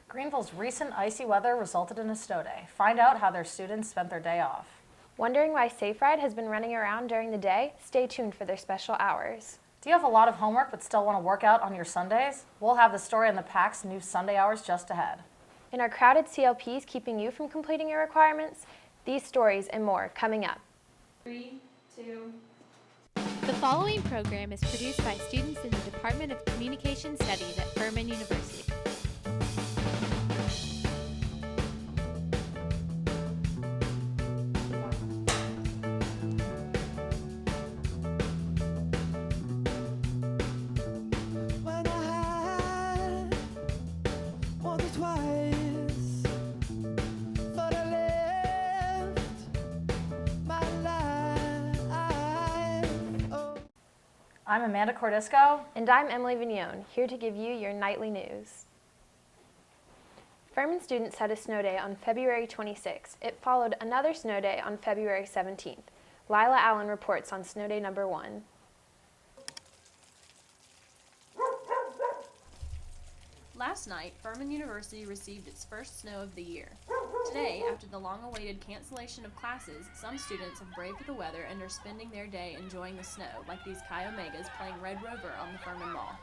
Greenville's recent icy weather resulted in a snow day. Find out how their students spent their day off. Wondering why Safe Ride has been running around during the day? Stay tuned for their special hours. Do you have a lot of homework but still want to work out on your Sundays? We'll have the story on the PAC's new Sunday hours just ahead. And are crowded CLPs keeping you from completing your requirements? These stories and more coming up. 3, 2. The following program is produced by students in the Department of Communication Studies at Furman University. I'm Amanda Cordisco. And I'm Emily Vignone, here to give you your nightly news. Furman students had a snow day on February 26th. It followed another snow day on February 17th. Lila Allen reports on snow day number 1. Last night, Furman University received its first snow of the year. Today, after the long-awaited cancellation of classes, some students have braved the weather and are spending their day enjoying the snow, like these Chi Omegas playing Red Rover on the Furman Mall.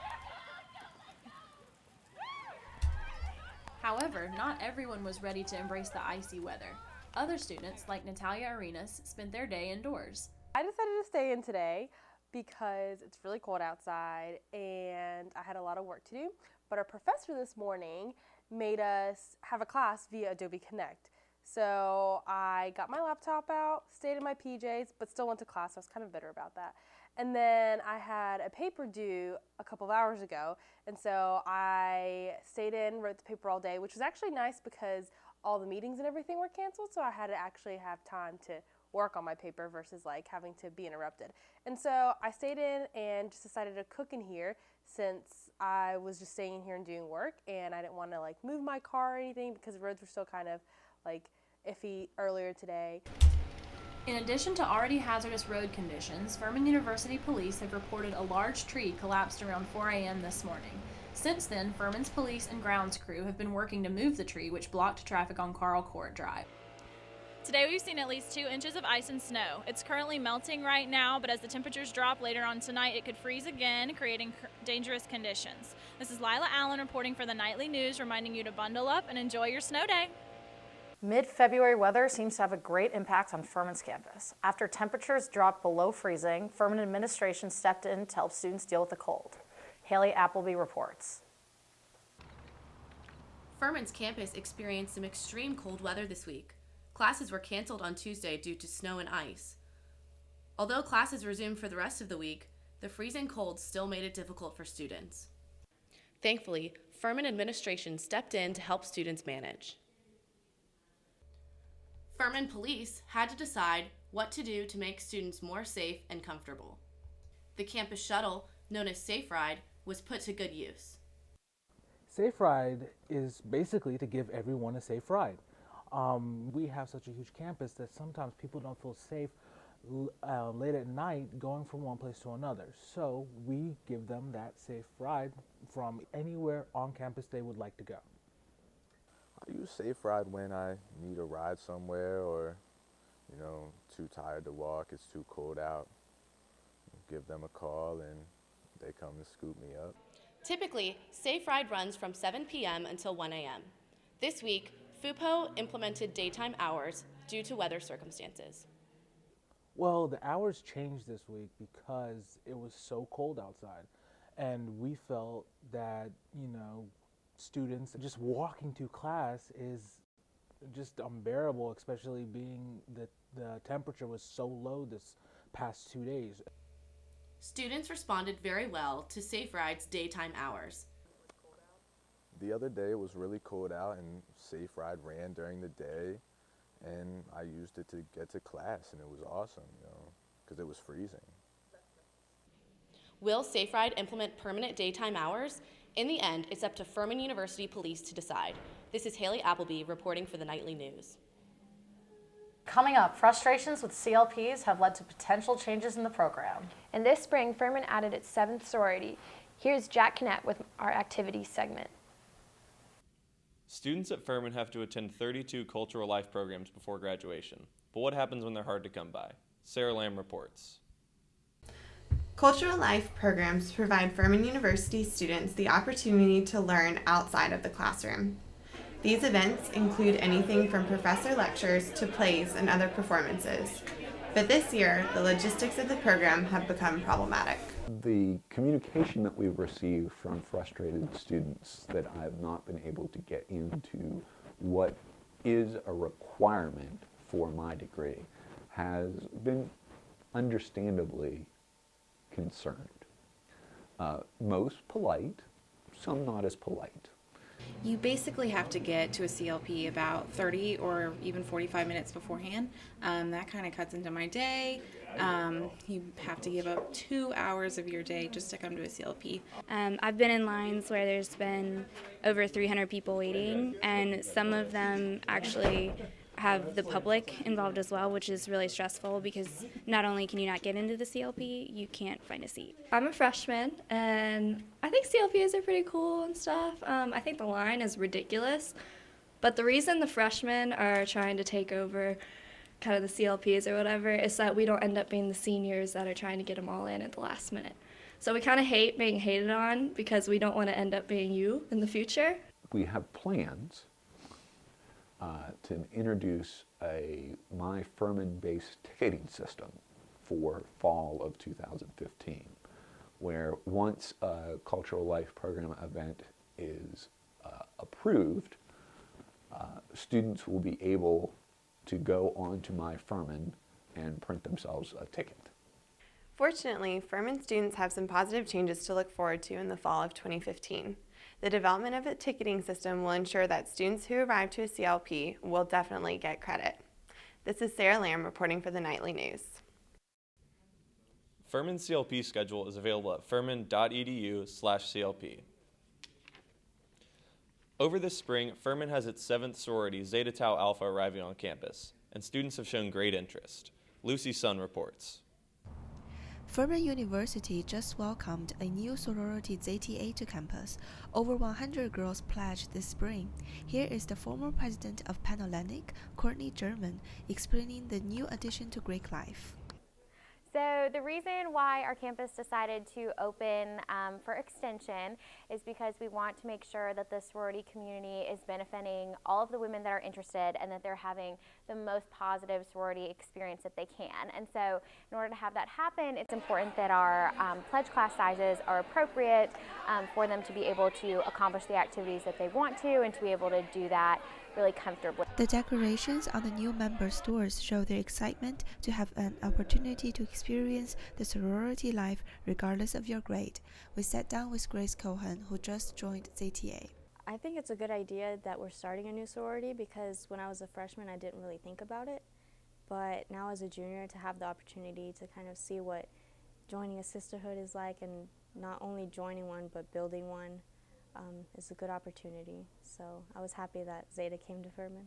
However, not everyone was ready to embrace the icy weather. Other students, like Natalia Arenas, spent their day indoors. I decided to stay in today because it's really cold outside and I had a lot of work to do. But our professor this morning made us have a class via Adobe Connect. So I got my laptop out, stayed in my PJs, but still went to class. I was kind of bitter about that. And then I had a paper due a couple of hours ago, and so I stayed in, wrote the paper all day, which was actually nice because all the meetings and everything were canceled, so I had to actually have time to work on my paper versus like having to be interrupted. And so I stayed in and just decided to cook in here since I was just staying in here and doing work, and I didn't want to like move my car or anything because the roads were still kind of like iffy earlier today. In addition to already hazardous road conditions, Furman University police have reported a large tree collapsed around 4 a.m. this morning. Since then, Furman's police and grounds crew have been working to move the tree, which blocked traffic on Carl Court Drive. Today we've seen at least 2 inches of ice and snow. It's currently melting right now, but as the temperatures drop later on tonight, it could freeze again, creating dangerous conditions. This is Lila Allen reporting for the Nightly News, reminding you to bundle up and enjoy your snow day. Mid-February weather seems to have a great impact on Furman's campus. After temperatures dropped below freezing, Furman administration stepped in to help students deal with the cold. Haley Appleby reports. Furman's campus experienced some extreme cold weather this week. Classes were canceled on Tuesday due to snow and ice. Although classes resumed for the rest of the week, the freezing cold still made it difficult for students. Thankfully, Furman administration stepped in to help students manage. Furman police had to decide what to do to make students more safe and comfortable. The campus shuttle, known as Safe Ride, was put to good use. Safe Ride is basically to give everyone a safe ride. We have such a huge campus that sometimes people don't feel safe late at night going from one place to another. So we give them that safe ride from anywhere on campus they would like to go. I use Safe Ride when I need a ride somewhere or, too tired to walk, it's too cold out. Give them a call and they come to scoop me up. Typically, Safe Ride runs from 7 p.m. until 1 a.m. This week, FUPO implemented daytime hours due to weather circumstances. Well, the hours changed this week because it was so cold outside. And we felt that, students just walking to class is just unbearable, especially being that the temperature was so low this past 2 days. Students responded very well to Safe Ride's daytime hours. The other day it was really cold out and Safe Ride ran during the day and I used it to get to class and it was awesome, because it was freezing. Will Safe Ride implement permanent daytime hours? In the end, it's up to Furman University Police to decide. This is Haley Appleby reporting for the Nightly News. Coming up, frustrations with CLPs have led to potential changes in the program. And this spring, Furman added its 7th sorority. Here's Jack Kinnett with our activities segment. Students at Furman have to attend 32 cultural life programs before graduation. But what happens when they're hard to come by? Sarah Lamb reports. Cultural life programs provide Furman University students the opportunity to learn outside of the classroom. These events include anything from professor lectures to plays and other performances. But this year, the logistics of the program have become problematic. The communication that we've received from frustrated students that I have not been able to get into what is a requirement for my degree has been understandably concerned. Most polite, some not as polite. You basically have to get to a CLP about 30 or even 45 minutes beforehand. That kind of cuts into my day. You have to give up 2 hours of your day just to come to a CLP. I've been in lines where there's been over 300 people waiting, and some of them actually have the public involved as well, which is really stressful because not only can you not get into the CLP, you can't find a seat. I'm a freshman, and I think CLPs are pretty cool and stuff. I think the line is ridiculous, but the reason the freshmen are trying to take over kind of the CLPs or whatever is that we don't end up being the seniors that are trying to get them all in at the last minute. So we kind of hate being hated on because we don't want to end up being you in the future. We have plans to introduce a My Furman-based ticketing system for fall of 2015, where once a cultural life program event is approved, students will be able to go on to My Furman and print themselves a ticket. Fortunately, Furman students have some positive changes to look forward to in the fall of 2015. The development of a ticketing system will ensure that students who arrive to a CLP will definitely get credit. This is Sarah Lamb reporting for the Nightly News. Furman's CLP schedule is available at furman.edu/CLP. Over this spring, Furman has its 7th sorority, Zeta Tau Alpha, arriving on campus, and students have shown great interest. Lucy Sun reports. Furman University just welcomed a new sorority ZTA to campus. Over 100 girls pledged this spring. Here is the former president of Panhellenic, Courtney German, explaining the new addition to Greek life. So the reason why our campus decided to open for extension is because we want to make sure that the sorority community is benefiting all of the women that are interested and that they're having the most positive sorority experience that they can. And so in order to have that happen, it's important that our pledge class sizes are appropriate for them to be able to accomplish the activities that they want to and to be able to do that really comfortably. The decorations on the new member stores show their excitement to have an opportunity to experience the sorority life regardless of your grade. We sat down with Grace Cohen, who just joined ZTA. I think it's a good idea that we're starting a new sorority because when I was a freshman, I didn't really think about it. But now as a junior, to have the opportunity to kind of see what joining a sisterhood is like, and not only joining one, but building one, is a good opportunity. So I was happy that Zeta came to Furman.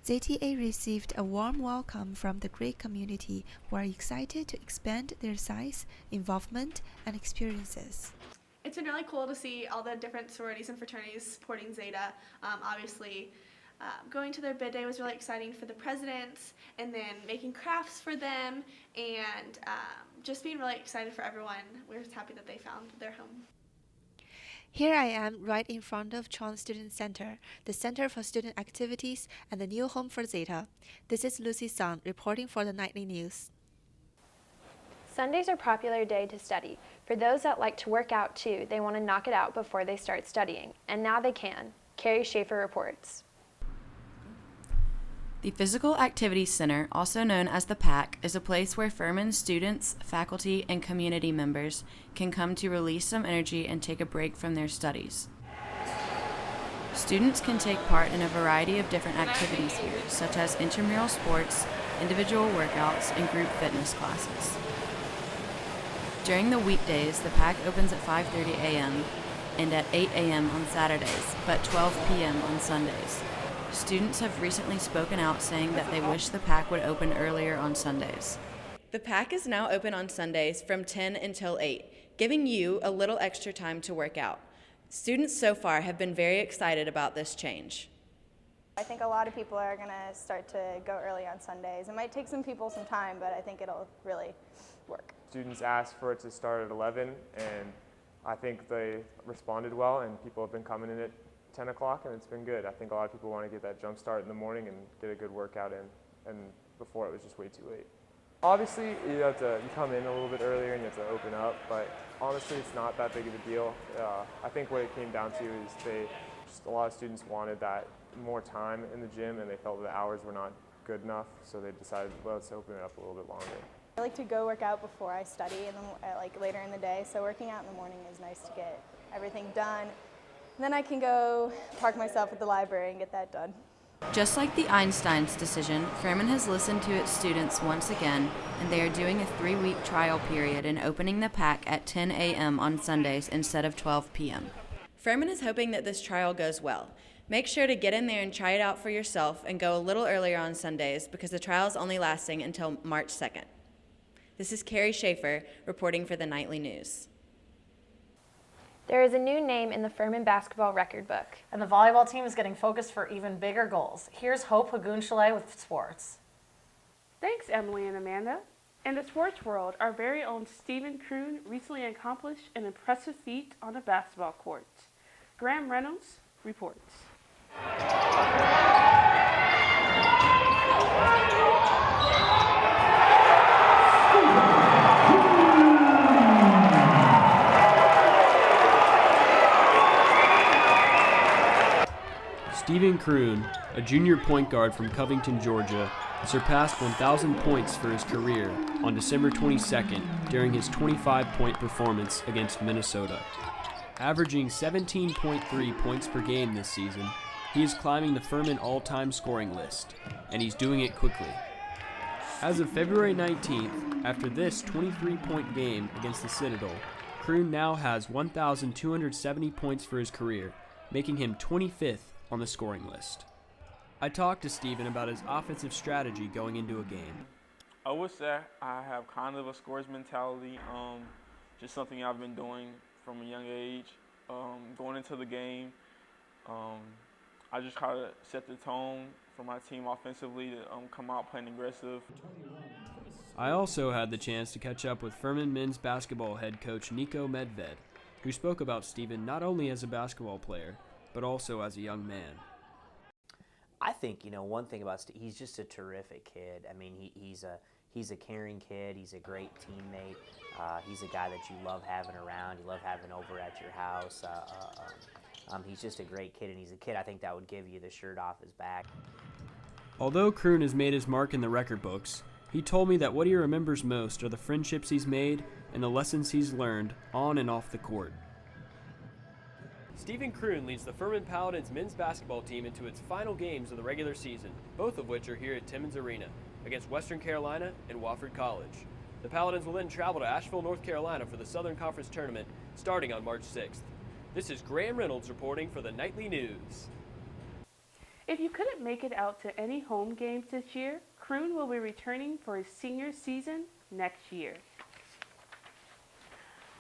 ZTA received a warm welcome from the Greek community, who are excited to expand their size, involvement, and experiences. It's been really cool to see all the different sororities and fraternities supporting Zeta. Obviously, going to their bid day was really exciting for the presidents, and then making crafts for them, and just being really excited for everyone. We're just happy that they found their home. Here I am right in front of Chong Student Center, the Center for Student Activities and the new home for Zeta. This is Lucy Sun reporting for the Nightly News. Sundays are a popular day to study. For those that like to work out too, they want to knock it out before they start studying. And now they can. Carrie Schaefer reports. The Physical Activities Center, also known as the PAC, is a place where Furman students, faculty, and community members can come to release some energy and take a break from their studies. Students can take part in a variety of different activities here, such as intramural sports, individual workouts, and group fitness classes. During the weekdays, the PAC opens at 5:30 a.m. and at 8 a.m. on Saturdays, but 12 p.m. on Sundays. Students have recently spoken out saying that they wish the PAC would open earlier on Sundays. The PAC is now open on Sundays from 10 until 8, giving you a little extra time to work out. Students so far have been very excited about this change. I think a lot of people are going to start to go early on Sundays. It might take some people some time, but I think it'll really work. Students asked for it to start at 11, and I think they responded well, and people have been coming in at 10 o'clock, and it's been good. I think a lot of people want to get that jump start in the morning and get a good workout in, and before it was just way too late. Obviously, you come in a little bit earlier and you have to open up, but honestly, it's not that big of a deal. I think what it came down to is a lot of students wanted that more time in the gym, and they felt the hours were not good enough, so they decided, let's open it up a little bit longer. I like to go work out before I study, and then like later in the day. So working out in the morning is nice to get everything done. Then I can go park myself at the library and get that done. Just like the Einsteins' decision, Furman has listened to its students once again, and they are doing a 3-week trial period and opening the pack at 10 a.m. on Sundays instead of 12 p.m. Furman is hoping that this trial goes well. Make sure to get in there and try it out for yourself and go a little earlier on Sundays because the trial is only lasting until March 2nd. This is Carrie Schaefer reporting for the Nightly News. There is a new name in the Furman basketball record book. And the volleyball team is getting focused for even bigger goals. Here's Hope Hagoon-Chalet with sports. Thanks, Emily and Amanda. In the sports world, our very own Stephen Kroon recently accomplished an impressive feat on a basketball court. Graham Reynolds reports. Stephen Kroon, a junior point guard from Covington, Georgia, surpassed 1,000 points for his career on December 22nd during his 25-point performance against Minnesota. Averaging 17.3 points per game this season, he is climbing the Furman all-time scoring list, and he's doing it quickly. As of February 19th, after this 23-point game against the Citadel, Kroon now has 1,270 points for his career, making him 25th on the scoring list. I talked to Stephen about his offensive strategy going into a game. I would say I have kind of a scorer's mentality, just something I've been doing from a young age. Going into the game, I just try to set the tone for my team offensively to come out playing aggressive. I also had the chance to catch up with Furman men's basketball head coach Nico Medved, who spoke about Stephen not only as a basketball player, but also as a young man. I think, one thing about Steve, he's just a terrific kid. I mean, he's a caring kid. He's a great teammate. He's a guy that you love having around. You love having over at your house. He's just a great kid, and he's a kid I think that would give you the shirt off his back. Although Kroon has made his mark in the record books, he told me that what he remembers most are the friendships he's made and the lessons he's learned on and off the court. Stephen Kroon leads the Furman Paladins men's basketball team into its final games of the regular season, both of which are here at Timmons Arena, against Western Carolina and Wofford College. The Paladins will then travel to Asheville, North Carolina for the Southern Conference Tournament starting on March 6th. This is Graham Reynolds reporting for the Nightly News. If you couldn't make it out to any home games this year, Kroon will be returning for his senior season next year.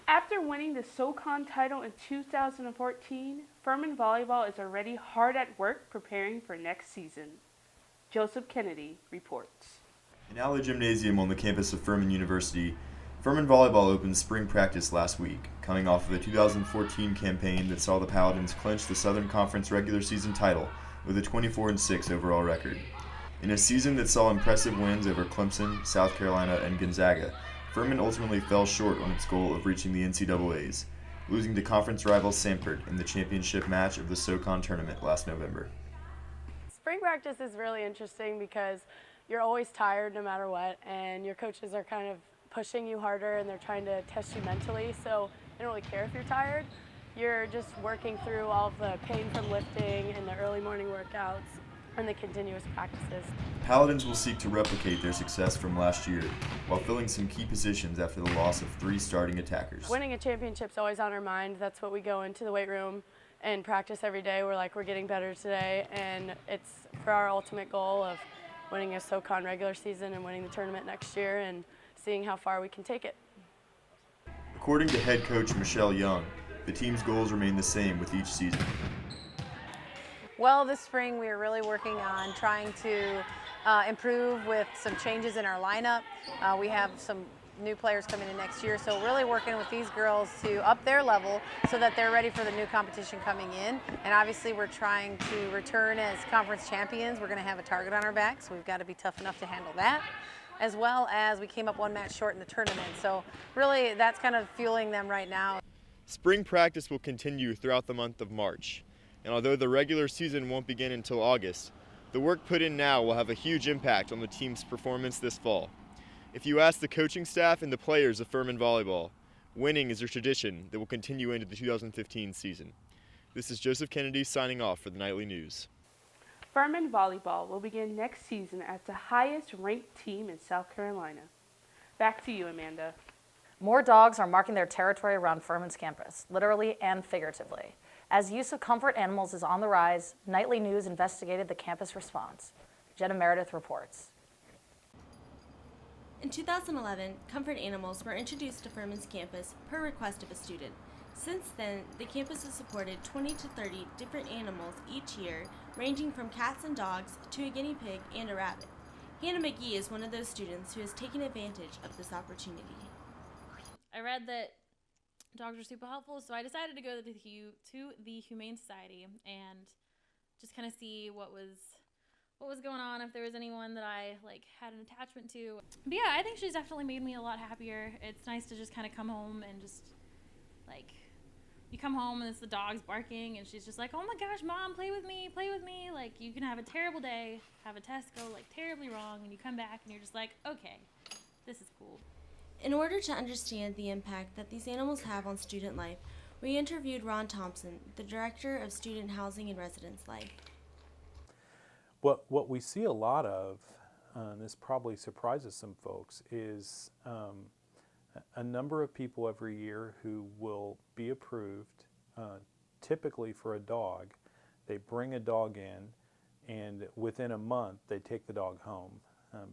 After winning the SoCon title in 2014, Furman Volleyball is already hard at work preparing for next season. Joseph Kennedy reports. In Aller Gymnasium on the campus of Furman University, Furman Volleyball opened spring practice last week, coming off of a 2014 campaign that saw the Paladins clinch the Southern Conference regular season title with a 24-6 overall record. In a season that saw impressive wins over Clemson, South Carolina, and Gonzaga, Furman ultimately fell short on its goal of reaching the NCAAs, losing to conference rival Samford in the championship match of the SoCon tournament last November. Spring practice is really interesting because you're always tired no matter what, and your coaches are kind of pushing you harder and they're trying to test you mentally, so they don't really care if you're tired. You're just working through all of the pain from lifting and the early morning workouts and the continuous practices. Paladins will seek to replicate their success from last year while filling some key positions after the loss of 3 starting attackers. Winning a championship's always on our mind. That's what we go into the weight room and practice every day. We're getting better today, and it's for our ultimate goal of winning a SoCon regular season and winning the tournament next year and seeing how far we can take it. According to head coach Michelle Young, The team's goals remain the same with each season. Well, this spring we are really working on trying to improve with some changes in our lineup. We have some new players coming in next year, so really working with these girls to up their level so that they're ready for the new competition coming in. And obviously we're trying to return as conference champions. We're going to have a target on our back, so we've got to be tough enough to handle that, as well as we came up one match short in the tournament. So really that's kind of fueling them right now. Spring practice will continue throughout the month of March, and although the regular season won't begin until August, the work put in now will have a huge impact on the team's performance this fall. If you ask the coaching staff and the players of Furman Volleyball, winning is a tradition that will continue into the 2015 season. This is Joseph Kennedy signing off for the Nightly News. Furman Volleyball will begin next season as the highest ranked team in South Carolina. Back to you, Amanda. More dogs are marking their territory around Furman's campus, literally and figuratively. As use of comfort animals is on the rise, Nightly News investigated the campus response. Jenna Meredith reports. In 2011, comfort animals were introduced to Furman's campus per request of a student. Since then, the campus has supported 20 to 30 different animals each year, ranging from cats and dogs to a guinea pig and a rabbit. Hannah McGee is one of those students who has taken advantage of this opportunity. I read that dogs were super helpful, so I decided to go to the Humane Society and just kind of see what was going on, if there was anyone that I had an attachment to. But yeah, I think she's definitely made me a lot happier. It's nice to just kind of come home and just you come home and it's the dog's barking and she's just like, oh my gosh, Mom, play with me. You can have a terrible day, have a test go terribly wrong, and you come back and you're just like, okay, this is cool. In order to understand the impact that these animals have on student life, we interviewed Ron Thompson, the Director of Student Housing and Residence Life. What we see a lot of, and this probably surprises some folks, is a number of people every year who will be approved, typically for a dog. They bring a dog in, and within a month they take the dog home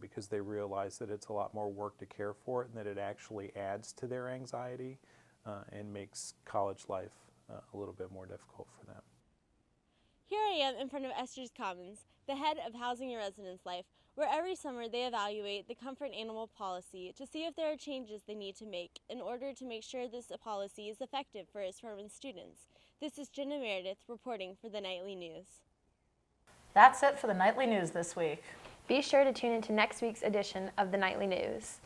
because they realize that it's a lot more work to care for it and that it actually adds to their anxiety and makes college life a little bit more difficult for them. Here I am in front of Esther's Commons, the head of Housing and Residence Life, where every summer they evaluate the comfort animal policy to see if there are changes they need to make in order to make sure this policy is effective for its Furman students. This is Jenna Meredith reporting for the Nightly News. That's it for the Nightly News this week. Be sure to tune into next week's edition of the Nightly News.